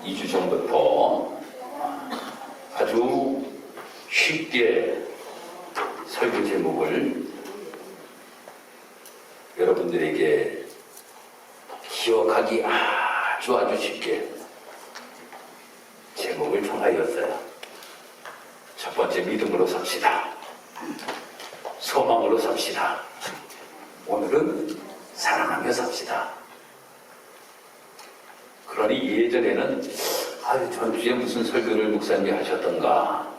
2주 전부터 아주 쉽게 설교 제목을 여러분들에게 기억하기 아주 쉽게 제목을 정하였어요. 첫 번째, 믿음으로 삽시다. 소망으로 삽시다. 오늘은 사랑하며 삽시다. 그러니 예전에는 전주에 무슨 설교를 목사님이 하셨던가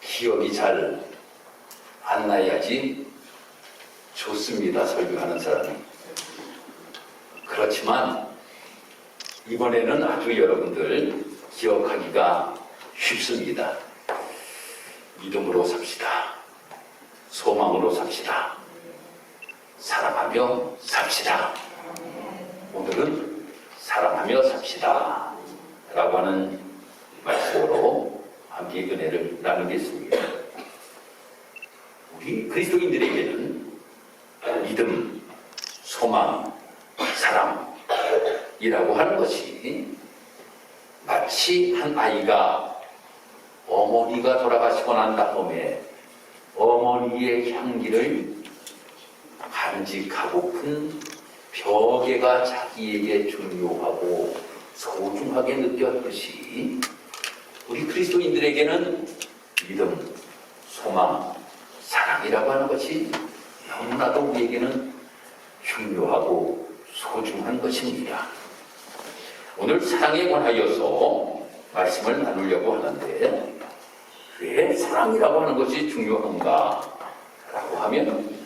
기억이 잘 안 나야지 좋습니다, 설교하는 사람이. 그렇지만 이번에는 아주 여러분들 기억하기가 쉽습니다. 믿음으로 삽시다. 소망으로 삽시다. 사랑하며 삽시다. 오늘은 사랑하며 삽시다 라고 하는 말씀으로 함께 은혜를 나누겠습니다. 우리 그리스도인들에게는 믿음, 소망, 사랑이라고 하는 것이 마치 한 아이가 어머니가 돌아가시고 난 다음에 어머니의 향기를 간직하고픈 벽에가 자기에게 중요하고 소중하게 느꼈듯이 우리 그리스도인들에게는 믿음, 소망, 사랑이라고 하는 것이 너무나도 우리에게는 중요하고 소중한 것입니다. 오늘 사랑에 관하여서 말씀을 나누려고 하는데, 왜 사랑이라고 하는 것이 중요한가 라고 하면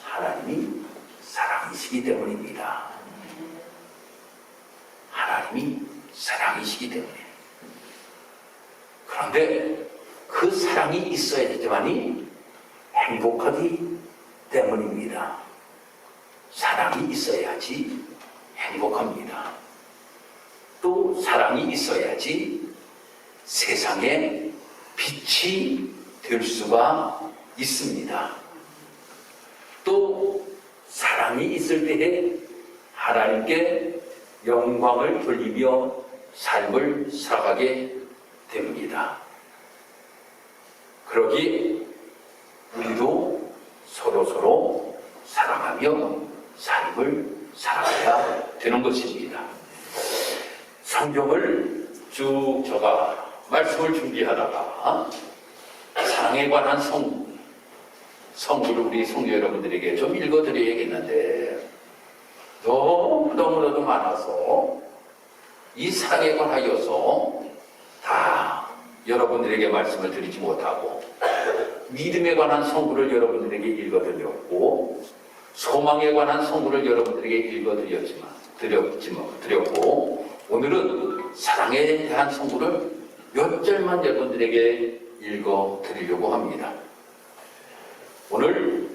하나님이 사랑이시기 때문입니다. 하나님이 사랑이시기 때문에. 그런데 그 사랑이 있어야지만이 행복하기 때문입니다. 사랑이 있어야지 행복합니다. 또 사랑이 있어야지 세상에 빛이 될 수가 있습니다. 또 사랑이 있을 때에 하나님께 영광을 돌리며 삶을 살아가게 됩니다. 그러기 우리도 서로 사랑하며 삶을 살아가야 되는 것입니다. 성경을 쭉 제가 말씀을 준비하다가 사랑에 관한 성구를 우리 성도 여러분들에게 좀 읽어드려야겠는데 너무나도 많아서 이 사랑에 관하여서 다 여러분들에게 말씀을 드리지 못하고, 믿음에 관한 성구를 여러분들에게 읽어드렸고, 소망에 관한 성구를 여러분들에게 드렸고, 오늘은 사랑에 대한 성구를 몇 절만 여러분들에게 읽어드리려고 합니다. 오늘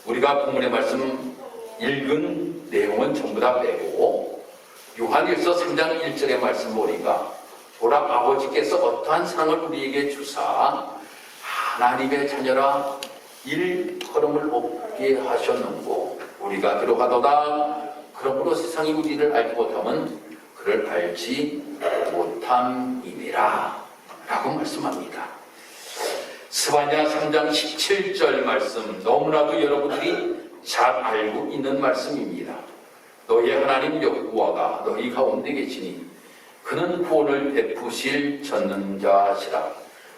우리가 본문의 말씀 읽은 내용은 전부 다 빼고 요한일서 3장 1절의 말씀 보니까 보라, 아버지께서 어떠한 사랑을 우리에게 주사 하나님의 자녀라 일컬음을 얻게 하셨는고 우리가 들어가도다. 그러므로 세상이 우리를 알지 못하면 그를 알지 못함이니라 라고 말씀합니다. 스바냐 3장 17절 말씀, 너무나도 여러분들이 잘 알고 있는 말씀입니다. 너희 하나님 여호와가 너희 가운데 계시니 그는 구원을 베푸실 전능자시라.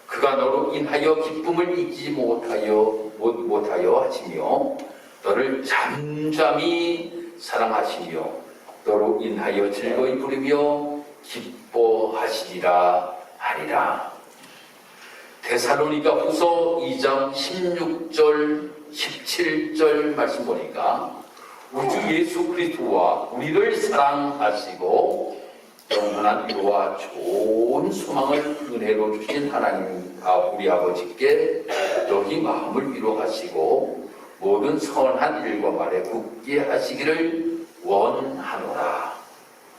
그가 너로 인하여 기쁨을 잊지 못하여 하시며 너를 잠잠히 사랑하시며 너로 인하여 즐거이 부르며 기뻐하시리라 하리라. 데살로니가 후서 2장 16절 17절 말씀 보니까 우주 예수 그리스도와 우리를 사랑하시고 영원한 위로와 좋은 소망을 은혜로 주신 하나님과 우리 아버지께 너희 마음을 위로하시고 모든 선한 일과 말에 굳게 하시기를 원하노라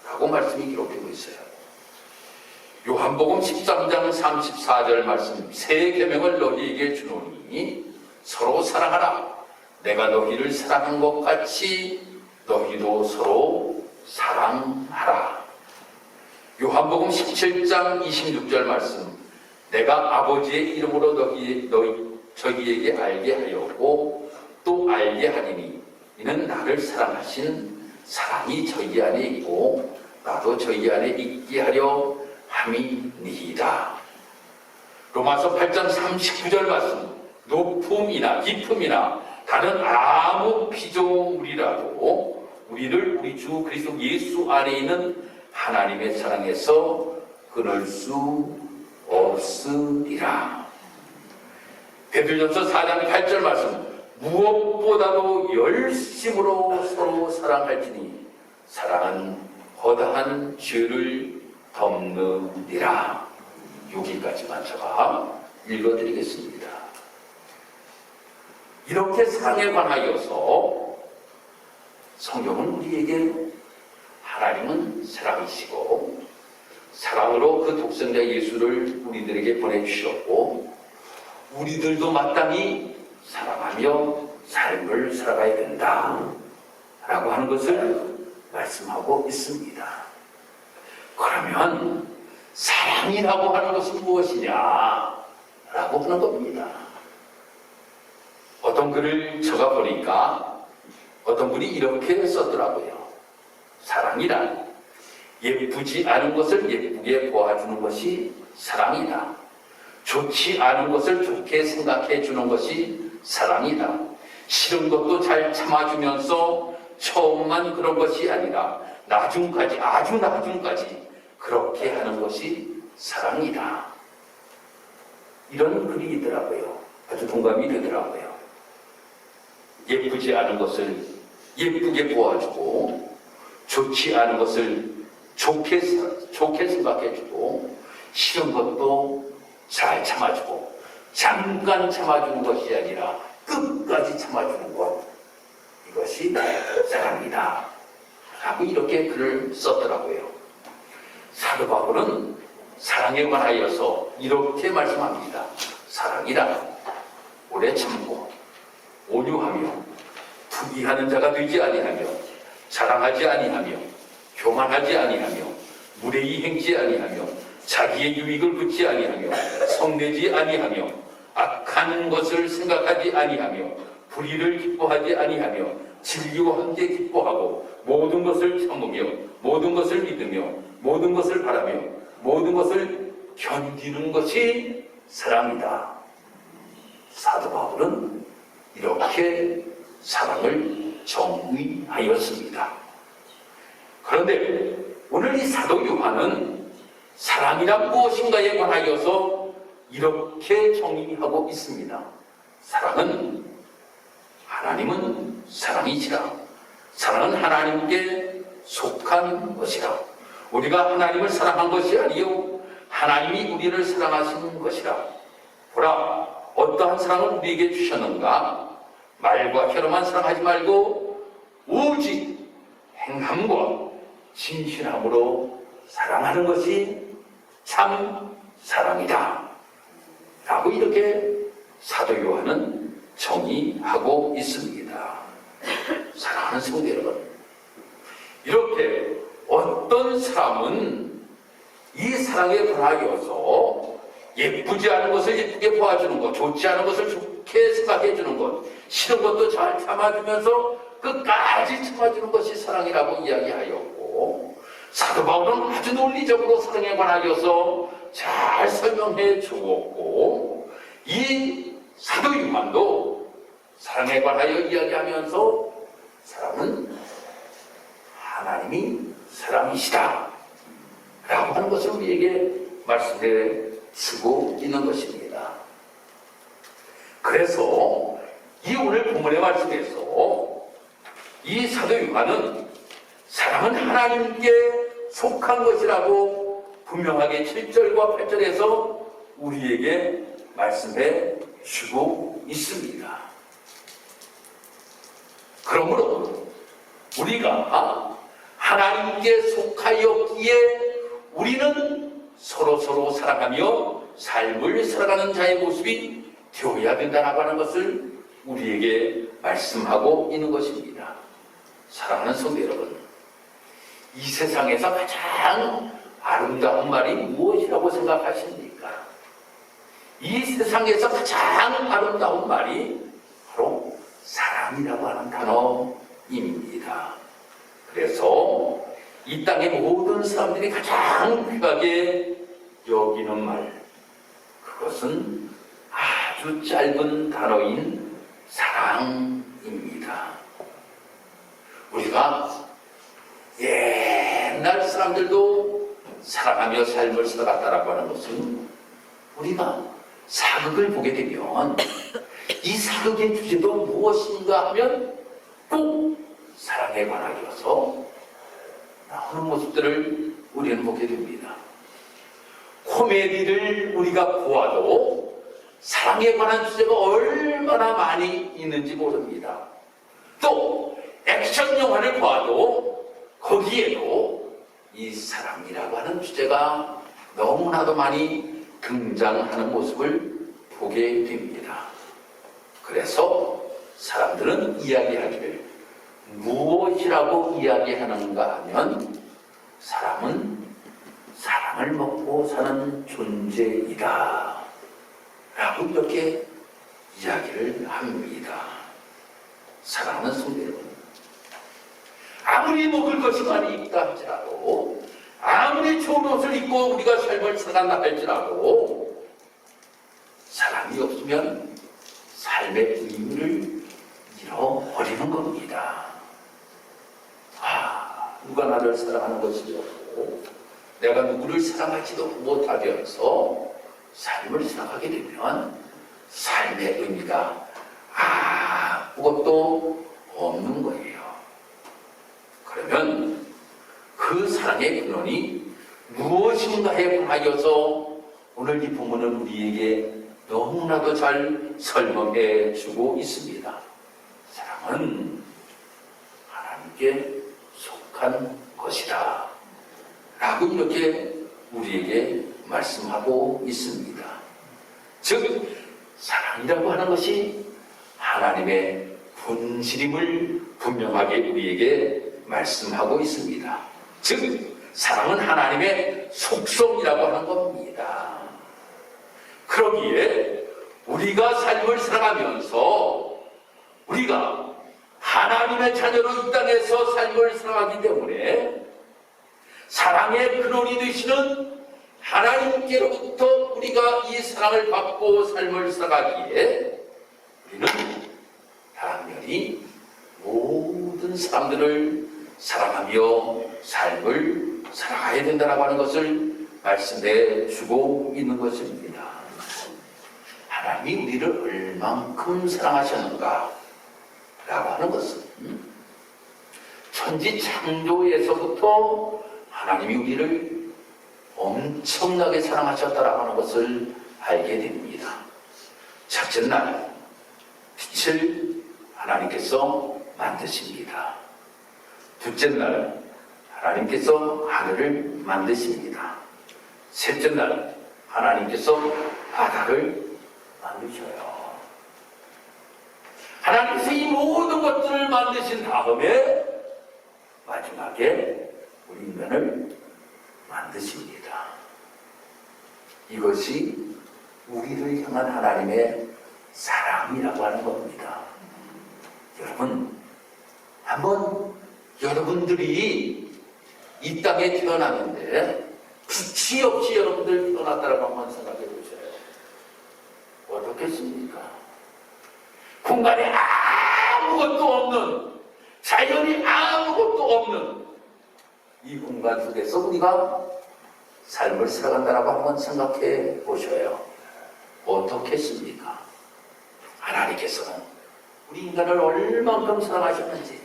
라고 말씀이 기록되고 있어요. 요한복음 13장 34절 말씀, 새 계명을 너희에게 주노니 서로 사랑하라. 내가 너희를 사랑한 것 같이 너희도 서로 사랑하라. 요한복음 17장 26절 말씀, 내가 아버지의 이름으로 저희에게 알게 하였고 또 알게 하리니 이는 나를 사랑하신 사랑이 저희 안에 있고 나도 저희 안에 있게 하려 함이니이다. 로마서 8장 39절 말씀, 높음이나 깊음이나 다른 아무 피조물이라도 우리를 우리 주 그리스도 예수 안에 있는 하나님의 사랑에서 끊을 수 없으리라. 베드로전서 4장 8절 말씀, 무엇보다도 열심으로 서로 사랑할지니 사랑은 허다한 죄를 덮느니라. 여기까지만 제가 읽어드리겠습니다. 이렇게 사랑에 관하여서 성경은 우리에게 하나님은 사랑이시고 사랑으로 그 독생자 예수를 우리들에게 보내주셨고 우리들도 마땅히 사랑하며 삶을 살아가야 된다 라고 하는 것을 말씀하고 있습니다. 그러면 사랑이라고 하는 것은 무엇이냐 라고 하는 겁니다. 어떤 글을 적어 보니까 어떤 분이 이렇게 썼더라고요. 사랑이란 예쁘지 않은 것을 예쁘게 보아주는 것이 사랑이다. 좋지 않은 것을 좋게 생각해 주는 것이 사랑이다. 싫은 것도 잘 참아주면서 처음만 그런 것이 아니라 나중까지, 아주 나중까지 그렇게 하는 것이 사랑이다. 이런 글이 있더라고요. 아주 동감이 되더라고요. 예쁘지 않은 것을 예쁘게 보아주고 좋지 않은 것을 좋게 생각해주고 싫은 것도 잘 참아주고 잠깐 참아주는 것이 아니라 끝까지 참아주는 것, 이것이 사랑이다 라고 이렇게 글을 썼더라고요. 사도 바울은 사랑에 관하여서 이렇게 말씀합니다. 사랑이란 오래 참고 온유하며 투기하는 자가 되지 아니하며 자랑하지 아니하며 교만하지 아니하며 무례히 행치 아니하며 자기의 유익을 굳지 아니하며 성내지 아니하며 악한 것을 생각하지 아니하며 불의를 기뻐하지 아니하며 진리와 함께 기뻐하고 모든 것을 참으며 모든 것을 믿으며 모든 것을 바라며 모든 것을 견디는 것이 사랑이다. 사도 바울은 이렇게 사랑을 정의하였습니다. 그런데 오늘 이 사도 요한은 사랑이란 무엇인가에 관하여서 이렇게 정의하고 있습니다. 사랑은 하나님은 사랑이시라. 사랑은 하나님께 속한 것이라. 우리가 하나님을 사랑한 것이 아니요 하나님이 우리를 사랑하시는 것이라. 보라, 어떠한 사랑을 우리에게 주셨는가? 말과 혀로만 사랑하지 말고 오직 행함과 진실함으로 사랑하는 것이 참 사랑이다 라고 이렇게 사도 요한은 정의하고 있습니다. 사랑하는 성도 여러분, 이렇게 어떤 사람은 이 사랑에 관하여서 예쁘지 않은 것을 예쁘게 보아주는 것, 좋지 않은 것을 좋게 생각해 주는 것, 싫은 것도 잘 참아주면서 끝까지 참아주는 것이 사랑이라고 이야기하였고, 사도 바울은 아주 논리적으로 사랑에 관하여서 잘 설명해 주었고, 이 사도 요한도 사랑에 관하여 이야기하면서 사랑은 하나님이 사랑이시다 라고 하는 것을 우리에게 말씀해 주고 있는 것입니다. 그래서 이 오늘 본문의 말씀에서 이 사도 요한은 사랑은 하나님께 속한 것이라고 분명하게 7절과 8절에서 우리에게 말씀해 주고 있습니다. 그러므로 우리가 하나님께 속하였기에 우리는 서로 사랑하며 삶을 살아가는 자의 모습이 되어야 된다고 하는 것을 우리에게 말씀하고 있는 것입니다. 사랑하는 성도 여러분, 이 세상에서 가장 아름다운 말이 무엇이라고 생각하십니까? 이 세상에서 가장 아름다운 말이 바로 사랑이라고 하는 단어입니다. 그래서 이 땅의 모든 사람들이 가장 귀하게 여기는 말, 그것은 아주 짧은 단어인 사랑입니다. 우리가 옛날 사람들도 사랑하며 삶을 살아갔다라고 하는 것은 우리가 사극을 보게 되면 이 사극의 주제도 무엇인가 하면 꼭 사랑에 관하여서 나오는 모습들을 우리는 보게 됩니다. 코미디를 우리가 보아도 사랑에 관한 주제가 얼마나 많이 있는지 모릅니다. 또 액션 영화를 봐도 거기에도 이 사랑이라고 하는 주제가 너무나도 많이 등장하는 모습을 보게 됩니다. 그래서 사람들은 이야기하기를 무엇이라고 이야기하는가 하면 사람은 사랑을 먹고 사는 존재이다 라고 이렇게 이야기를 합니다. 사랑하는 성도 여러분, 아무리 먹을 것이 많이 있다 할지라도, 아무리 좋은 옷을 입고 우리가 삶을 살아간다 할지라도 사랑이 없으면 삶의 의미를 잃어버리는 겁니다. 누가 나를 사랑하는 것이 없고 내가 누구를 사랑하지도 못하면서 삶을 살아가게 되면 삶의 의미가 아무것도 없는 거예요. 그러면 그 사랑의 근원이 무엇인가에 관하여서 오늘 이 본문은 우리에게 너무나도 잘 설명해 주고 있습니다. 사랑은 하나님께 속한 것이다 라고 이렇게 우리에게 말씀하고 있습니다. 즉 사랑이라고 하는 것이 하나님의 본질임을 분명하게 우리에게 말씀하고 있습니다. 즉 사랑은 하나님의 속성이라고 하는 겁니다. 그러기에 우리가 삶을 살아가면서 우리가 하나님의 자녀로 이 땅에서 삶을 살아가기 때문에 사랑의 근원이 되시는 하나님께로부터 우리가 이 사랑을 받고 삶을 살아가기에 우리는 당연히 모든 사람들을 사랑하며 삶을 살아가야 된다고 하는 것을 말씀해 주고 있는 것입니다. 하나님이 우리를 얼만큼 사랑하셨는가 라고 하는 것은 천지 창조에서부터 하나님이 우리를 엄청나게 사랑하셨다라고 하는 것을 알게 됩니다. 첫째 날 빛을 하나님께서 만드십니다. 둘째 날 하나님께서 하늘을 만드십니다. 셋째 날 하나님께서 바다를 만드셔요. 하나님께서 이 모든 것들을 만드신 다음에 마지막에 우리 인간을 만드십니다. 이것이 우리를 향한 하나님의 사랑이라고 하는 겁니다. 여러분, 한번 여러분들이 이 땅에 태어났는데 빛이 없이 여러분들 태어났다라고 한번 생각해 보세요. 어떻겠습니까? 공간에 아무것도 없는, 자연이 아무것도 없는 이 공간 속에서 우리가 삶을 살아간다라고 한번 생각해 보셔요. 어떻겠습니까? 하나님께서는 우리 인간을 얼만큼 사랑하셨는지,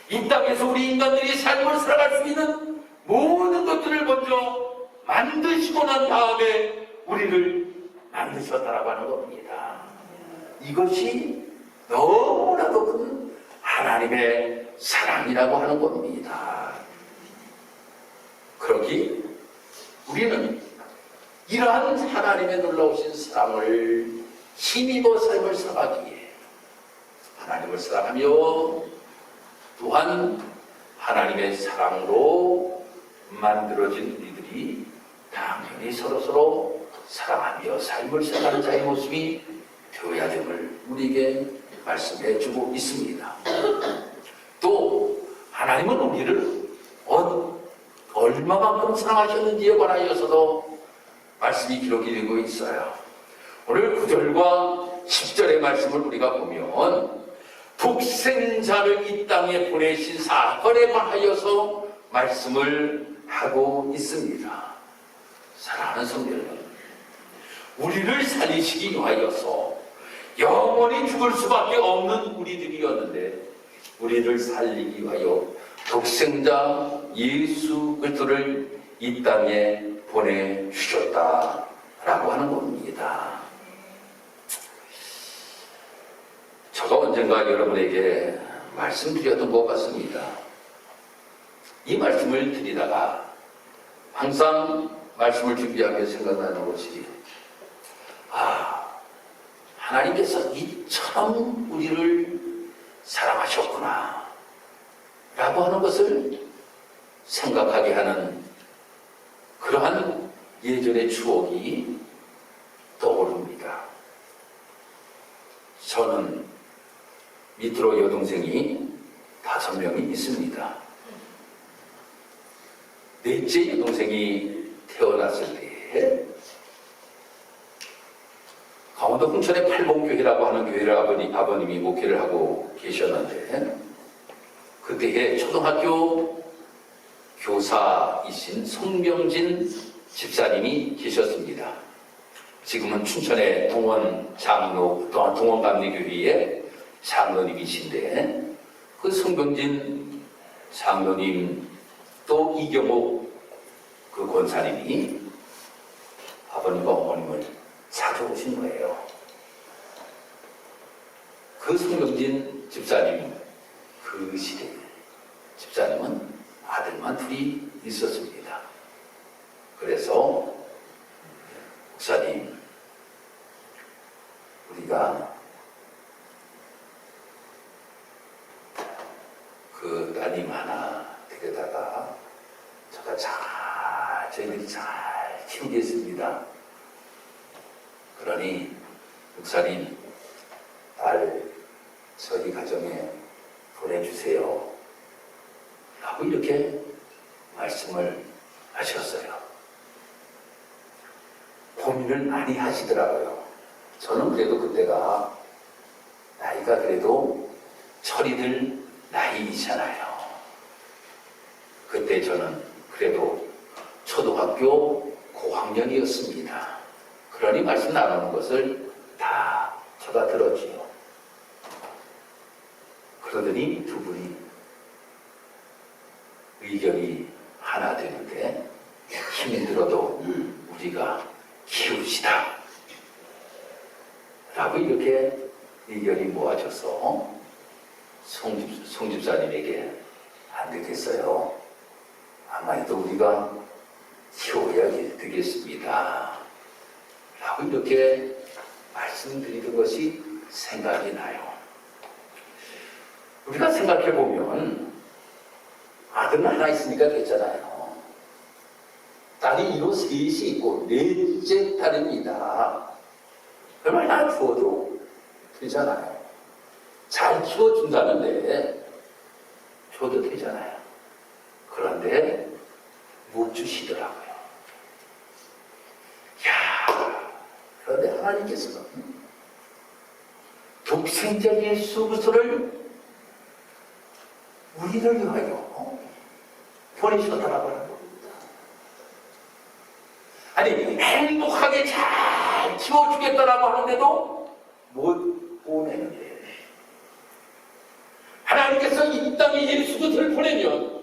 이 땅에서 우리 인간들이 삶을 살아갈 수 있는 모든 것들을 먼저 만드시고 난 다음에 우리를 만드셨다라고 하는 겁니다. 이것이 너무나도 큰 하나님의 사랑이라고 하는 겁니다. 그러기 우리는 이러한 하나님의 놀라우신 사랑을 힘입어 삶을 살아가기에 하나님을 사랑하며 또한 하나님의 사랑으로 만들어진 우리들이 당연히 서로서로 사랑하며 삶을 살아가는 자의 모습이 되어야 됨을 우리에게 말씀해 주고 있습니다. 또 하나님은 우리를 얼마만큼 사랑하셨는지에 관하여서도 말씀이 기록이 되고 있어요. 오늘 9절과 10절의 말씀을 우리가 보면 독생자를 이 땅에 보내신 사건에 관하여서 말씀을 하고 있습니다. 사랑하는 성도 여러분, 우리를 살리시기 위하여서 영원히 죽을 수밖에 없는 우리들이었는데 우리를 살리기 위하여 독생자 예수 그리스도를 이 땅에 보내주셨다라고 하는 겁니다. 제가 언젠가 여러분에게 말씀드렸던 것 같습니다. 이 말씀을 드리다가 항상 말씀을 준비하며 생각나는 것이 하나님께서 이처럼 우리를 사랑하셨구나 라고 하는 것을 생각하게 하는 그러한 예전의 추억이 떠오릅니다. 저는 밑으로 여동생이 5명이 있습니다. 넷째 여동생이 태어났을 때 강원도 홍천의 팔봉교회라고 하는 교회를 아버님이 목회를 하고 계셨는데 그때에 초등학교 교사이신 송병진 집사님이 계셨습니다. 지금은 춘천의 동원감리교회의 장로님이신데 그 송병진 장로님 또 이경옥 그 권사님이 아버님과 어머님을 찾아오신 거예요. 그 송병진 집사님 그 시대에 집사님은 아들만 둘이 있었습니다. 그래서 목사님 우리가 그 따님 하나 데려다가 저희들이 잘 키우겠습니다. 그러니 목사님 딸 저희 가정에 보내주세요 라고 이렇게 말씀을 하셨어요. 고민을 많이 하시더라고요. 저는 그래도 그때가 나이가 그래도 철이들 나이이잖아요. 그때 저는 그래도 초등학교 고학년이었습니다. 그러니 말씀 나누는 것을 다 제가 들었지요. 그러더니 두 분이 의견이 하나 되는데 힘이 들어도 우리가 키웁시다 라고 이렇게 의견이 모아져서 송집사님에게 안 되겠어요. 아마도 우리가 키워야 되겠습니다 라고 이렇게 말씀드리는 것이 생각이 나요. 우리가 생각해보면 아들은 하나 있으니까 됐잖아요. 딸이 이로 셋이 있고 넷째 딸입니다. 그러면 하나 주어도 되잖아요. 잘 키워준다는데 줘도 되잖아요. 그런데 못 주시더라고요. 그런데 하나님께서는 독생자 예수 그리스도를 우리를 위하여 보내셨다라고 하는 겁니다. 아니 행복하게 잘 키워주겠다라고 하는데도 못 보내는데 하나님께서 이 땅에 예수 그리스도를 보내면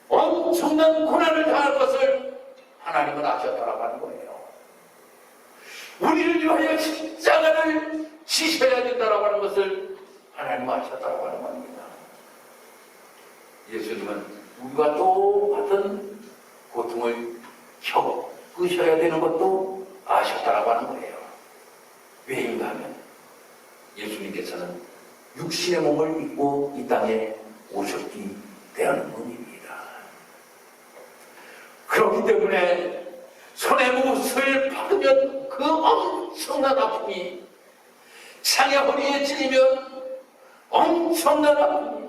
엄청난 고난을 당할 것을 하나님은 아셨다라고 하는 거예요. 우리를 위하여 십자가를 지셔야 된다라고 하는 것을 하나님은 아셨다라고 하는 겁니다. 예수님은 우리가 똑같은 고통을 겪으셔야 되는 것도 아셨다라고 하는 거예요. 왜인가 하면 예수님께서는 육신의 몸을 입고 이 땅에 오셨기 때문입니다. 여름에 손에 못을 박으면 그 엄청난 아픔이, 창에 허리에 찔리면 엄청난 아픔이,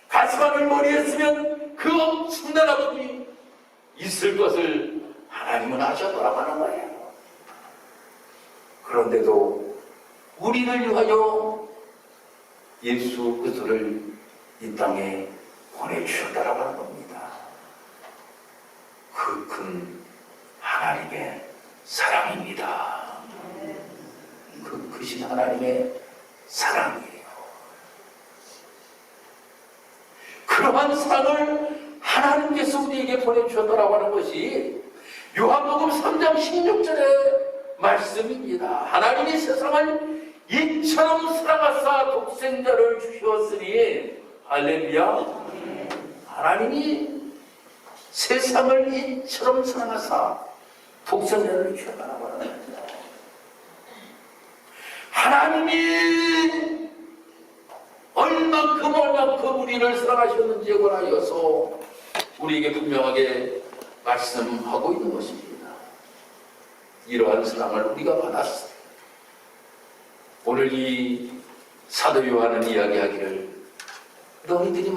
가시관을 머리에 쓰면 그 엄청난 아픔이 있을 것을 하나님은 아셨더라고 하는 거예요. 그런데도 우리를 위하여 예수 그리스도를 이 땅에 보내주셨다라고 하는 겁니다. 그 큰 하나님의 사랑입니다. 그 크신 하나님의 사랑이에요. 그러한 사랑을 하나님께서 우리에게 보내주셨다라고 하는 것이 요한복음 3장 16절의 말씀입니다. 하나님이 세상을 이처럼 사랑하사 독생자를 주셨으니, 할렐루야. 하나님이 세상을 이처럼 사랑하사 독생자를 주셨다라고 하는 겁니다. 하나님이 얼만큼 우리를 사랑하셨는지에 관하여서 우리에게 분명하게 말씀하고 있는 것입니다. 이러한 사랑을 우리가 받았어요. 오늘 이 사도 요한은 이야기하기를 너희들이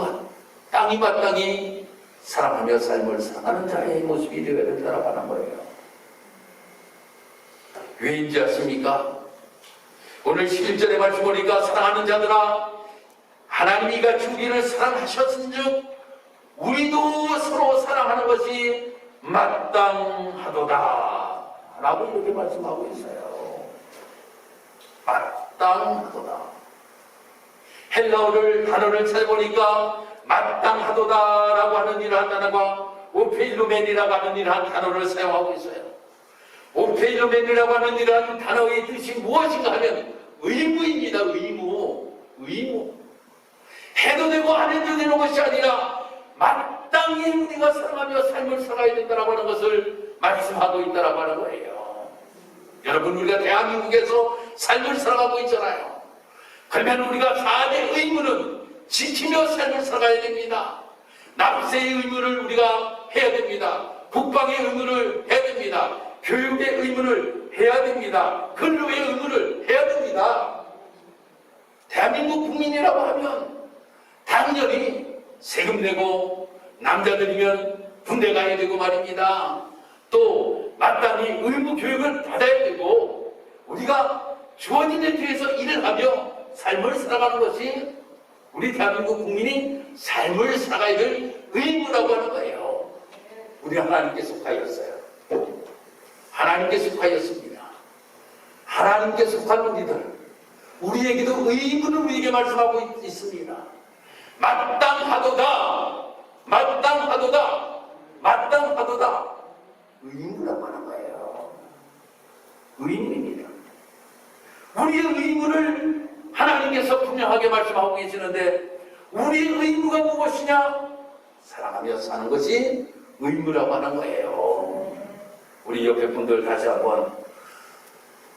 땅이 마땅히 사랑하며 삶을 사랑하는 자의 모습이 되어야 된다고 하는 거예요. 왜인지 아십니까? 오늘 11절의 말씀 보니까 사랑하는 자들아 하나님이 이같이 우리를 사랑하셨은즉 우리도 서로 사랑하는 것이 마땅하도다 라고 이렇게 말씀하고 있어요. 마땅하도다. 헬라어를 단어를 찾아보니까 마땅하도다 라고 하는 이러한 단어가 오페일로멘이라고 하는 이러한 단어를 사용하고 있어요. 오페일로멘이라고 하는 이러한 단어의 뜻이 무엇인가 하면 의무입니다. 의무. 해도 되고 안 해도 되는 것이 아니라 마땅히 우리가 사랑하며 삶을 살아야 된다고 하는 것을 말씀하고 있다고 하는 거예요. 여러분, 우리가 대한민국에서 삶을 살아가고 있잖아요. 그러면 우리가 삶의 의무는 지키며 삶을 살아가야 됩니다. 납세의 의무를 우리가 해야 됩니다. 국방의 의무를 해야 됩니다. 교육의 의무를 해야 됩니다. 근로의 의무를 해야 됩니다. 대한민국 국민이라고 하면 당연히 세금 내고 남자들이면 군대 가야 되고 말입니다. 또 마땅히 의무 교육을 받아야 되고 우리가 주어진 데 뒤에서 일을 하며 삶을 살아가는 것이 우리 대한민국 국민이 삶을 살아가야 될 의무라고 하는 거예요. 우리 하나님께 속하였어요. 하나님께 속하였습니다. 하나님께 속한 우리에게도 의무는 우리에게 말씀하고 있습니다. 마땅하도다. 의무라고 하는 거예요. 의무입니다. 우리의 의무를 하나님께서 분명하게 말씀하고 계시는데 우리의 의무가 무엇이냐? 사랑하며 사는 것이 의무라고 하는 거예요. 우리 옆에 분들 다시 한번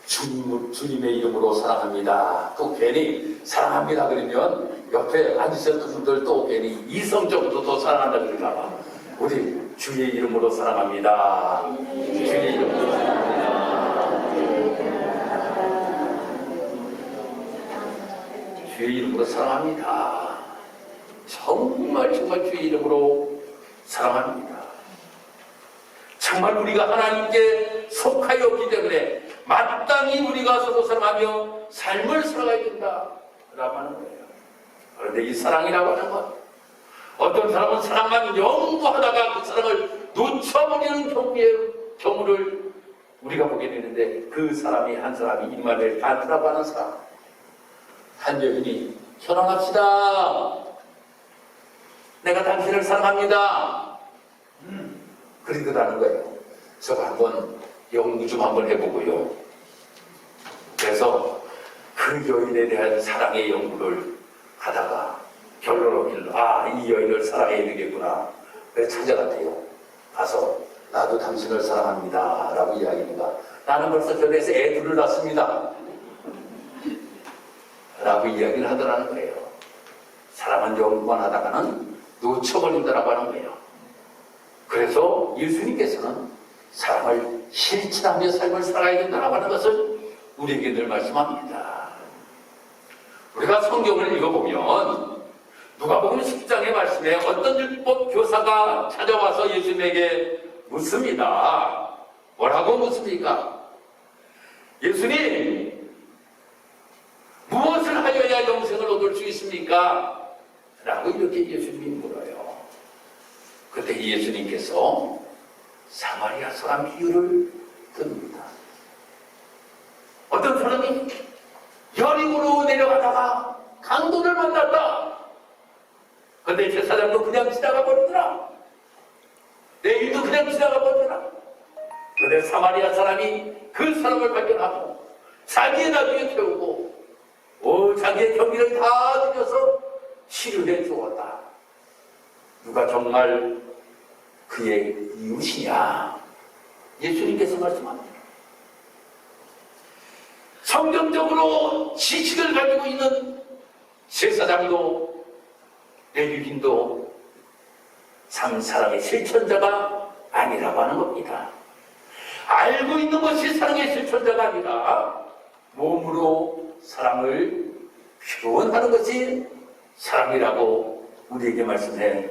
주님의 이름으로 사랑합니다. 또 괜히 사랑합니다 그러면 옆에 앉으셨던 분들 또 괜히 이성적으로 더 사랑한다 그럴까 봐. 우리 주의 이름으로 사랑합니다. 주의 이름으로 사랑합니다. 주의 이름으로 사랑합니다. 정말 주의 이름으로 사랑합니다. 정말 우리가 하나님께 속하였기 때문에 마땅히 우리가 서로 사랑하며 삶을 살아가야 된다라고 하는 거예요. 그런데 이 사랑이라고 하는 건 어떤 사람은 사랑만 연구하다가 그 사랑을 놓쳐버리는 경우를 우리가 보게 되는데 그 사람이 한 사람이 임마누엘 칸트라고 하는 사람, 한 여인이 결혼합시다. 내가 당신을 사랑합니다. 그러더라는 거예요. 저거 한번 연구 좀 한번 해보고요. 그래서 그 여인에 대한 사랑의 연구를 하다가 결론을 얻기를 이 여인을 사랑해야 되겠구나. 그래서 찾아갔대요. 가서 나도 당신을 사랑합니다 라고 이야기하니까 나는 벌써 결혼해서 애 둘을 낳습니다 라고 이야기를 하더라는 거예요. 사랑은 연구만 하다가는 놓쳐버린다라고 하는 거예요. 그래서 예수님께서는 사랑을 실천하며 삶을 살아야 된다고 하는 것을 우리에게 늘 말씀합니다. 우리가 성경을 읽어보면 누가복음 10장의 말씀에 어떤 율법 교사가 찾아와서 예수님에게 묻습니다. 뭐라고 묻습니까? 예수님, 무엇을 하여야 영생을 얻을 수 있습니까? 라고 이렇게 예수님이 물어요. 그때 예수님께서 사마리아 사람 비유를 듭니다. 어떤 사람이 여리고로 내려가다가 강도를 만났다. 근데 제 사람도 그냥 지나가 버리더라. 내 일도 그냥 지나가 버리더라. 근데 사마리아 사람이 그 사람을 발견하고 자기의 나중에 태우고 자기의 경비를 다 들여서 치료해 주었다. 누가 정말 그의 이웃이냐? 예수님께서 말씀합니다. 성경적으로 지식을 가지고 있는 제사장도 레위인도 참 사랑의 실천자가 아니라고 하는 겁니다. 알고 있는 것이 사랑의 실천자가 아니라 몸으로 사랑을 표현하는 것이 사랑이라고 우리에게 말씀해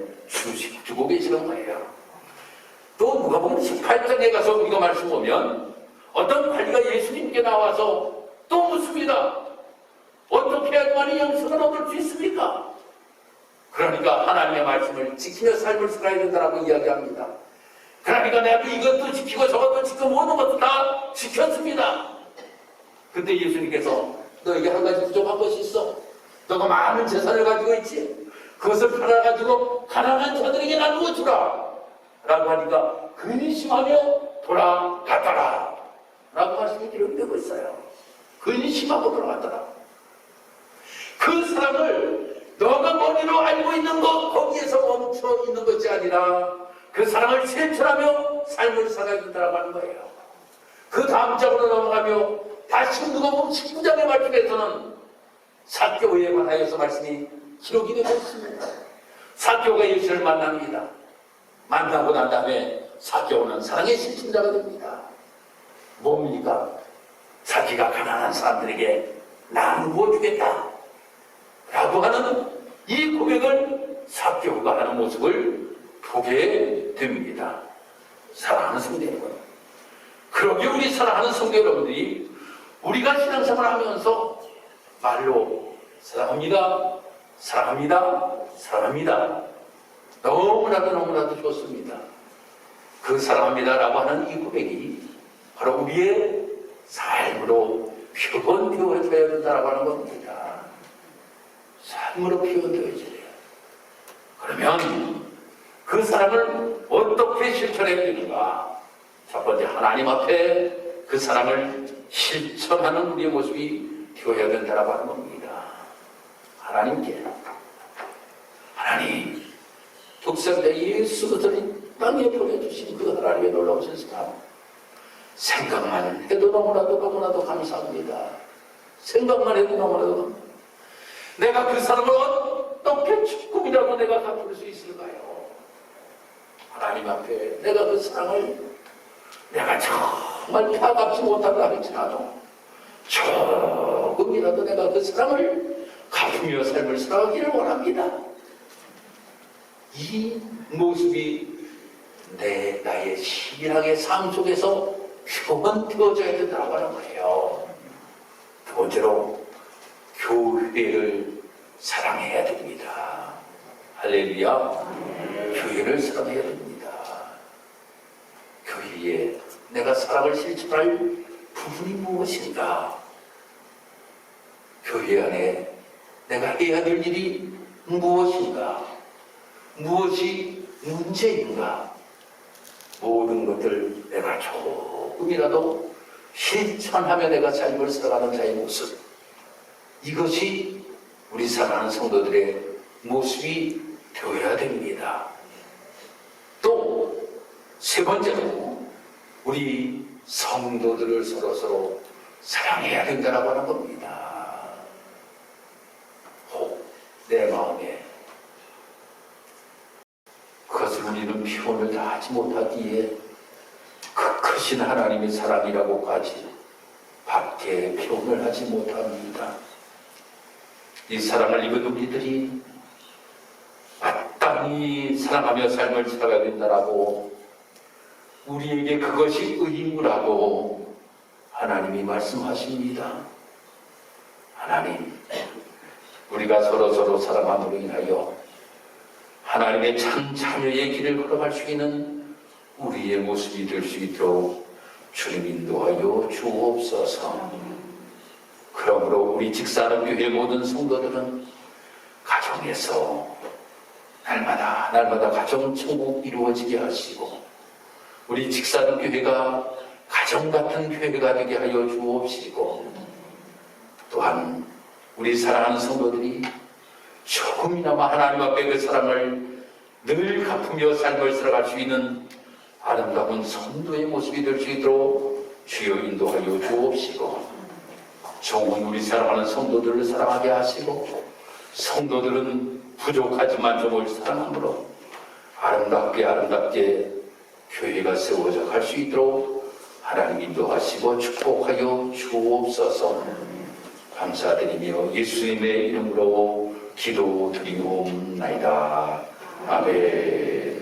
주고 계시는 거예요. 또 누가복음 18장에 가서 우리가 말씀 보면 어떤 관리가 예수님께 나와서 또 묻습니다. 어떻게 해야만 영생을 얻을 수 있습니까? 그러니까 하나님의 말씀을 지키며 삶을 살아야 된다고 이야기합니다. 그러니까 내가 이것도 지키고 저것도 지키고 모든 것도 다 지켰습니다. 근데 예수님께서 너에게 한 가지 부족한 것이 있어. 너가 많은 재산을 가지고 있지. 그것을 팔아가지고 가난한 자들에게 나누어 주라. 라고 하니까 근심하며 돌아갔더라. 라고 말씀이 기록되고 있어요. 근심하고 돌아갔더라. 그 사랑을 너가 머리로 알고 있는 것 거기에서 멈춰 있는 것이 아니라 그 사랑을 실천하며 삶을 살아야 된다고 하는 거예요. 그 다음 장으로 넘어가며 다시 누가복음 19장의 말씀에서는 삭개오에 관하여서 말씀이 기록이 되고 있습니다. 삭개오가 예수를 만납니다. 만나고 난 다음에 삭개오는 사랑의 실천자가 됩니다. 뭡니까? 자기가 가난한 사람들에게 나누어 주겠다 라고 하는 이 고백을 삭개오가 하는 모습을 보게 됩니다. 사랑하는 성도 여러분, 그러게 우리 사랑하는 성도 여러분들이 우리가 신앙생활을 하면서 말로 사랑합니다, 사랑합니다, 사랑합니다 너무나도 좋습니다. 그 사랑합니다라고 하는 이 고백이 바로 우리의 삶으로 표현되어져야 된다고 하는 겁니다. 삶으로 표현되어져야 돼요. 그러면 그 사랑을 어떻게 실천해야 되는가? 첫 번째, 하나님 앞에 그 사랑을 실천하는 우리의 모습이 되어야 된다고 하는 겁니다. 하나님께, 하나님, 독생자 예수 그리스도를 땅에 보내주신 그 하나님의 놀라우신 사랑, 생각만 해도 너무나도 감사합니다. 생각만 해도 너무나도 감사합니다. 내가 그 사랑을 어떻게 조금이라도 내가 갚을 수 있을까요? 하나님 앞에 내가 그 사랑을 내가 정말 다 갚지 못한다 할지라도 조금이라도 내가 그 사랑을 갚으며 삶을 살아가기를 원합니다. 이 모습이 나의 신앙의 삶 속에서 표현되어져야 된다고 하는 거예요. 두 번째로 교회를 사랑해야 됩니다. 할렐루야. 교회를 사랑해야 됩니다. 교회에 내가 사랑을 실천할 부분이 무엇인가? 교회 안에 내가 해야 될 일이 무엇인가? 무엇이 문제인가? 모든 것들 내가 조금이라도 실천하며 내가 삶을 살아가는 자의 모습, 이것이 우리 사랑하는 성도들의 모습이 되어야 됩니다. 또 세 번째로 우리 성도들을 서로 사랑해야 된다고 하는 겁니다. 혹 내 마음에 그것을 우리는 표현을 다 하지 못하기에 그 크신 하나님의 사랑이라고까지 밖에 표현을 하지 못합니다. 이 사랑을 입은 우리들이 마땅히 사랑하며 삶을 살아가야 된다라고 우리에게 그것이 의무라고 하나님이 말씀하십니다. 하나님, 우리가 서로 사랑함으로 인하여 하나님의 참 자녀의 길을 걸어갈 수 있는 우리의 모습이 될 수 있도록 주님 인도하여 주옵소서. 그러므로 우리 직사하는 교회 모든 성도들은 가정에서 날마다 가정 천국 이루어지게 하시고 우리 직사하는 교회가 가정 같은 교회가 되게 하여 주옵시고 또한 우리 사랑하는 성도들이 조금이나마 하나님 앞에 그 사랑을 늘 갚으며 삶을 살아갈 수 있는 아름다운 성도의 모습이 될 수 있도록 주여 인도하여 주옵시고 종은 우리 사랑하는 성도들을 사랑하게 하시고 성도들은 부족하지만 종을 사랑함으로 아름답게 교회가 세워져 갈 수 있도록 하나님 인도하시고 축복하여 주옵소서. 감사드리며 예수님의 이름으로 기도드리옵나이다. 아멘.